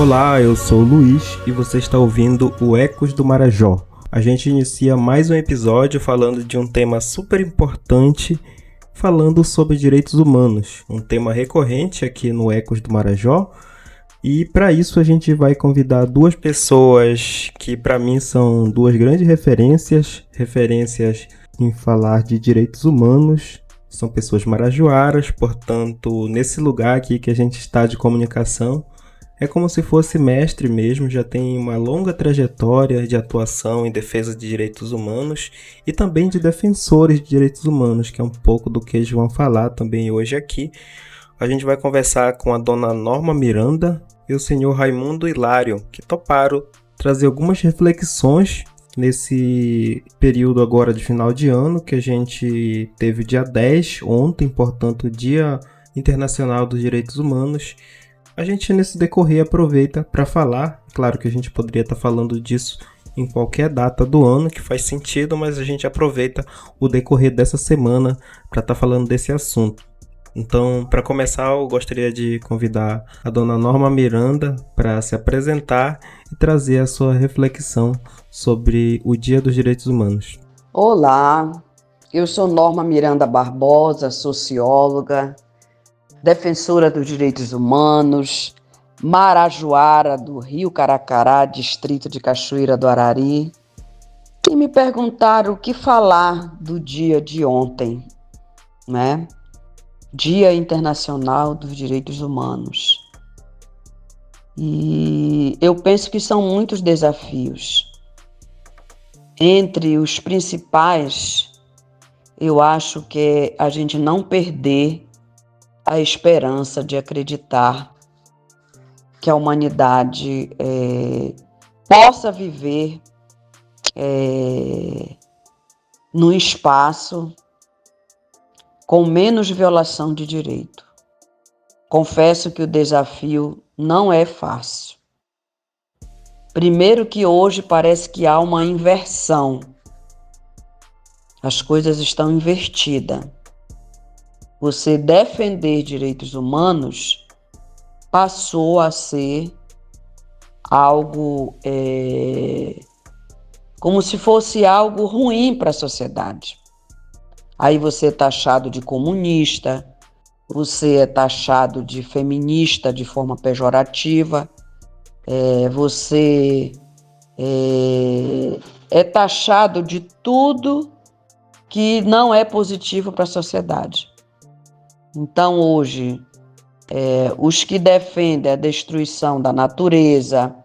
Olá, eu sou o Luiz e você está ouvindo o Ecos do Marajó. A gente inicia mais um episódio falando de um tema super importante, falando sobre direitos humanos, um tema recorrente aqui no Ecos do Marajó. E para isso a gente vai convidar duas pessoas que para mim são duas grandes referências em falar de direitos humanos. São pessoas marajoaras, portanto, nesse lugar aqui que a gente está de comunicação, é como se fosse mestre mesmo, já tem uma longa trajetória de atuação em defesa de direitos humanos e também de defensores de direitos humanos, que é um pouco do que eles vão falar também hoje aqui. A gente vai conversar com a dona Norma Miranda e o senhor Raimundo Hilário, que toparam trazer algumas reflexões nesse período agora de final de ano, que a gente teve dia 10, ontem, portanto, Dia Internacional dos Direitos Humanos. A gente nesse decorrer aproveita para falar, claro que a gente poderia estar falando disso em qualquer data do ano, que faz sentido, mas a gente aproveita o decorrer dessa semana para estar falando desse assunto. Então, para começar, eu gostaria de convidar a dona Norma Miranda para se apresentar e trazer a sua reflexão sobre o Dia dos Direitos Humanos. Olá, eu sou Norma Miranda Barbosa, socióloga, defensora dos direitos humanos, marajoara do Rio Caracará, distrito de Cachoeira do Arari, e me perguntaram o que falar do dia de ontem, né? Dia Internacional dos Direitos Humanos. E eu penso que são muitos desafios. Entre os principais, eu acho que é a gente não perder a esperança de acreditar que a humanidade possa viver num espaço com menos violação de direito. Confesso que o desafio não é fácil. Primeiro que hoje parece que há uma inversão. As coisas estão invertidas. Você defender direitos humanos passou a ser algo como se fosse algo ruim para a sociedade. Aí você é taxado de comunista, você é taxado de feminista de forma pejorativa, você é taxado de tudo que não é positivo para a sociedade. Então hoje, os que defendem a destruição da natureza,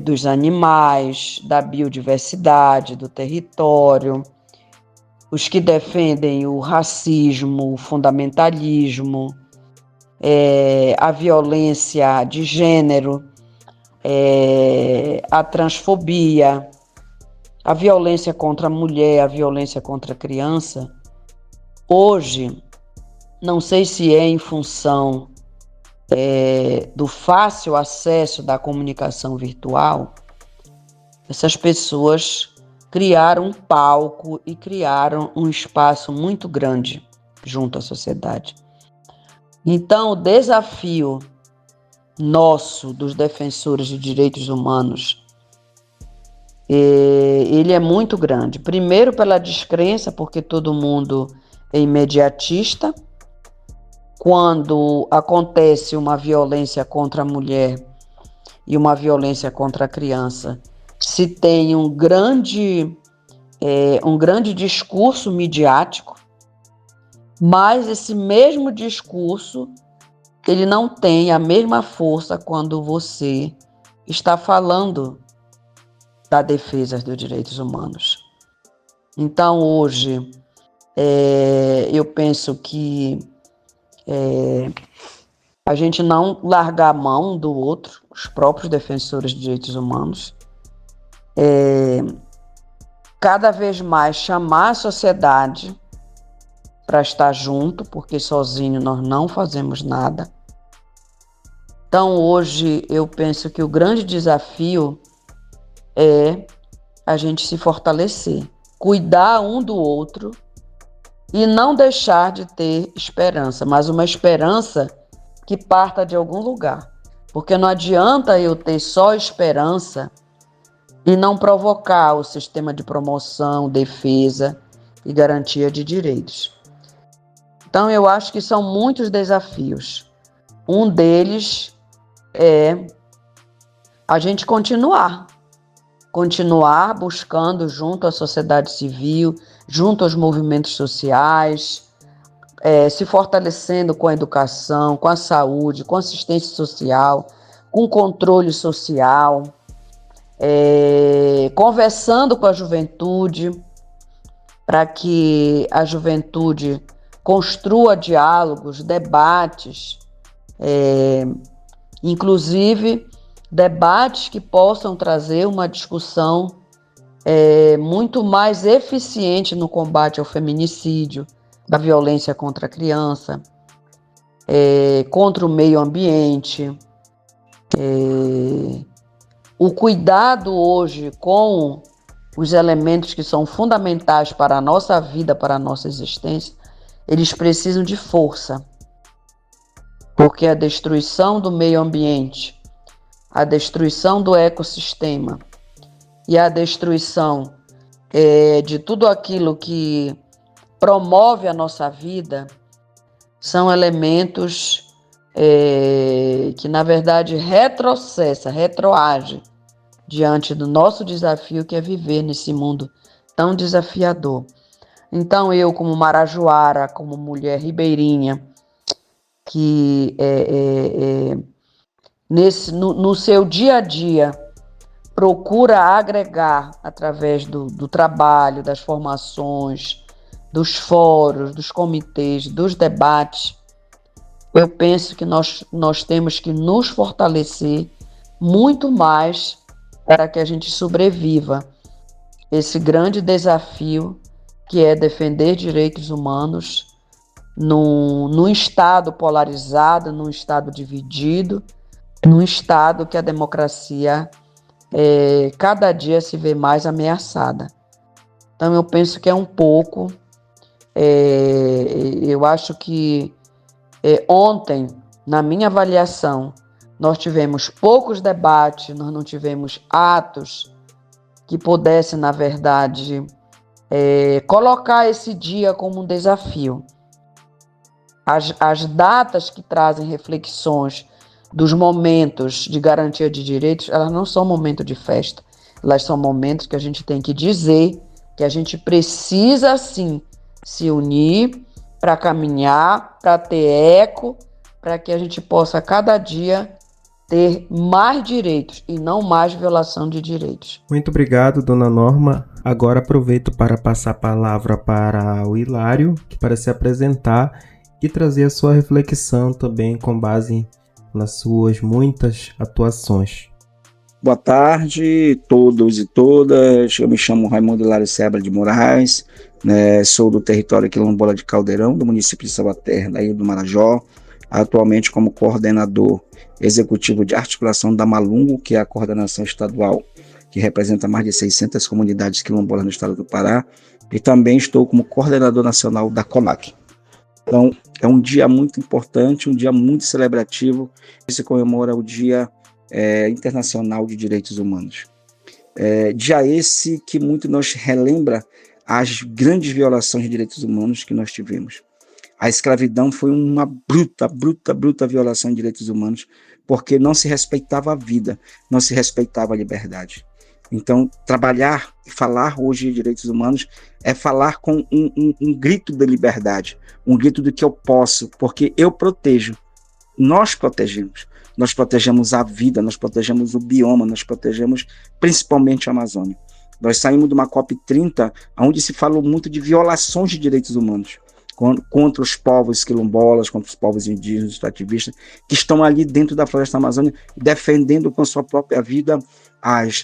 dos animais, da biodiversidade, do território, os que defendem o racismo, o fundamentalismo, a violência de gênero, a transfobia, a violência contra a mulher, a violência contra a criança, hoje, não sei se é em função do fácil acesso da comunicação virtual, essas pessoas criaram um palco e criaram um espaço muito grande junto à sociedade. Então, o desafio nosso, dos defensores de direitos humanos, ele é muito grande. Primeiro, pela descrença, porque todo mundo é imediatista. Quando acontece uma violência contra a mulher e uma violência contra a criança, se tem um grande discurso midiático, mas esse mesmo discurso, ele não tem a mesma força quando você está falando da defesa dos direitos humanos. Então, hoje, eu penso que a gente não largar a mão do outro, os próprios defensores de direitos humanos, cada vez mais chamar a sociedade para estar junto, porque sozinho nós não fazemos nada. Então, hoje, eu penso que o grande desafio é a gente se fortalecer, cuidar um do outro e não deixar de ter esperança, mas uma esperança que parta de algum lugar. Porque não adianta eu ter só esperança e não provocar o sistema de promoção, defesa e garantia de direitos. Então, eu acho que são muitos desafios. Um deles é a gente continuar buscando junto à sociedade civil, junto aos movimentos sociais, se fortalecendo com a educação, com a saúde, com a assistência social, com controle social, conversando com a juventude, para que a juventude construa diálogos, debates, inclusive debates que possam trazer uma discussão muito mais eficiente no combate ao feminicídio, da violência contra a criança, contra o meio ambiente, o cuidado hoje com os elementos que são fundamentais para a nossa vida, para a nossa existência, eles precisam de força, porque a destruição do meio ambiente, a destruição do ecossistema e a destruição de tudo aquilo que promove a nossa vida são elementos que, na verdade, retroagem diante do nosso desafio, que é viver nesse mundo tão desafiador. Então, eu, como marajoara, como mulher ribeirinha, que no seu dia a dia procura agregar através do trabalho, das formações, dos fóruns, dos comitês, dos debates, eu penso que nós temos que nos fortalecer muito mais para que a gente sobreviva esse grande desafio que é defender direitos humanos num estado polarizado, num estado dividido, num estado que a democracia cada dia se vê mais ameaçada. Então eu penso que é um pouco, eu acho que ontem, na minha avaliação, nós tivemos poucos debates, nós não tivemos atos que pudessem, na verdade, colocar esse dia como um desafio. As datas que trazem reflexões dos momentos de garantia de direitos, elas não são momentos de festa, elas são momentos que a gente tem que dizer que a gente precisa, sim, se unir para caminhar, para ter eco, para que a gente possa, cada dia, ter mais direitos e não mais violação de direitos. Muito obrigado, dona Norma. Agora aproveito para passar a palavra para o Hilário, para se apresentar e trazer a sua reflexão também com base nas suas muitas atuações. Boa tarde a todos e todas. Eu me chamo Raimundo Hilário Seabra de Moraes, sou do território quilombola de Caldeirão, do município de Salvaterra, da Ilha do Marajó, atualmente como coordenador executivo de articulação da Malungo, que é a coordenação estadual que representa mais de 600 comunidades quilombolas no estado do Pará, e também estou como coordenador nacional da CONAC. Então, é um dia muito importante, um dia muito celebrativo, que se comemora o Dia Internacional de Direitos Humanos. Dia esse que muito nos relembra as grandes violações de direitos humanos que nós tivemos. A escravidão foi uma bruta violação de direitos humanos, porque não se respeitava a vida, não se respeitava a liberdade. Então, trabalhar e falar hoje de direitos humanos é falar com um grito de liberdade, um grito do que eu posso, porque eu protejo, nós protegemos a vida, nós protegemos o bioma, nós protegemos principalmente a Amazônia. Nós saímos de uma COP30, onde se falou muito de violações de direitos humanos, contra os povos quilombolas, contra os povos indígenas, extrativistas, que estão ali dentro da floresta amazônica, defendendo com sua própria vida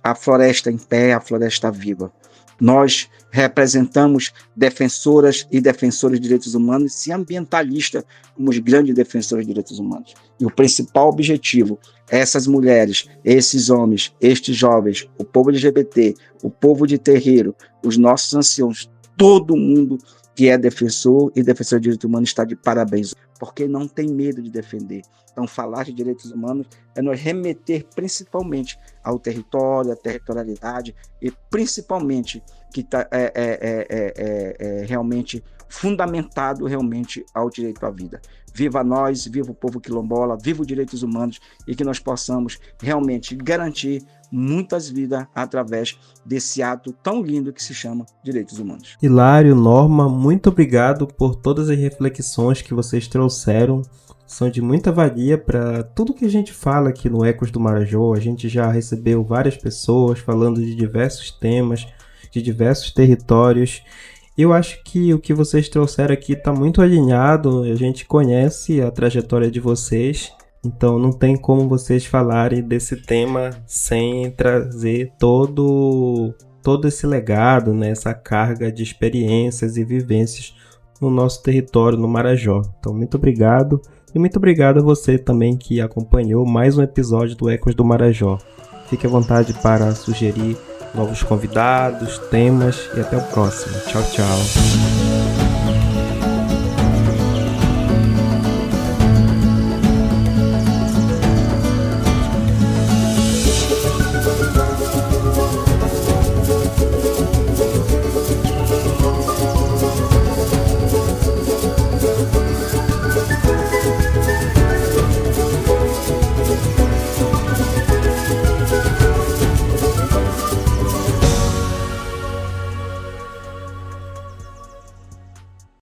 a floresta em pé, a floresta viva. Nós representamos defensoras e defensores de direitos humanos e ambientalistas como os grandes defensores de direitos humanos. E o principal objetivo é essas mulheres, esses homens, estes jovens, o povo LGBT, o povo de terreiro, os nossos anciãos, todo mundo que é defensor e defensor de direitos humanos está de parabéns, porque não tem medo de defender. Então, falar de direitos humanos é nos remeter principalmente ao território, à territorialidade, e principalmente que está realmente fundamentado realmente ao direito à vida. Viva nós, viva o povo quilombola, viva os direitos humanos, e que nós possamos realmente garantir muitas vidas através desse ato tão lindo que se chama direitos humanos. Hilário, Norma, muito obrigado por todas as reflexões que vocês trouxeram. São de muita valia para tudo que a gente fala aqui no Ecos do Marajó. A gente já recebeu várias pessoas falando de diversos temas, de diversos territórios. Eu acho que o que vocês trouxeram aqui está muito alinhado. A gente conhece a trajetória de vocês, então não tem como vocês falarem desse tema sem trazer todo esse legado, né? Essa carga de experiências e vivências no nosso território, no Marajó. Então, muito obrigado. E muito obrigado a você também que acompanhou mais um episódio do Ecos do Marajó. Fique à vontade para sugerir novos convidados, temas, e até o próximo. Tchau, tchau.